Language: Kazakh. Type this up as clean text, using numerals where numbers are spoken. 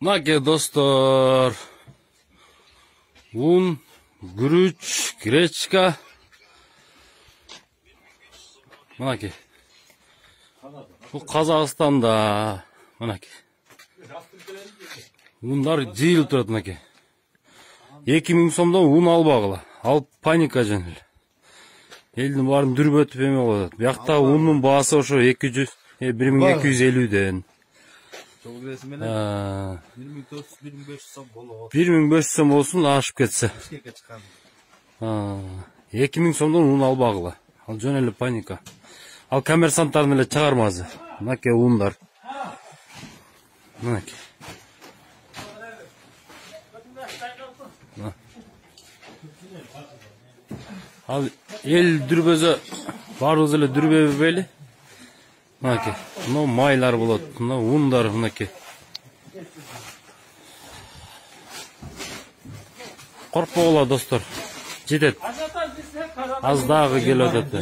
Mınакей достор, un, guruch, grechka. Mınакей. Bu Қазақстанда. Mınакей. Unlar жиылып турат mınакей. 2000 сомдон un албагыла. Алып паника жөнүл. Элдин баарын дүрбөтүп эме кылып атат. Биякта унун баасы ошо 1250ден. 1400-1500 сом болот. 1500 сом болсун, ашып кетсе. 2000 сомдон un албагыла. Ал жөн эле паника. Ал коммерсанттардын эле чыгармасы. Мынакей ундар. Мынакей. Ал эл дүрбөзө баарыбыз эле дүрбөбөйли. Мынакей. Мына майлар болот, мына ундар мынакей. Коркпогула достор. Жетет. Аз дагы келип атат.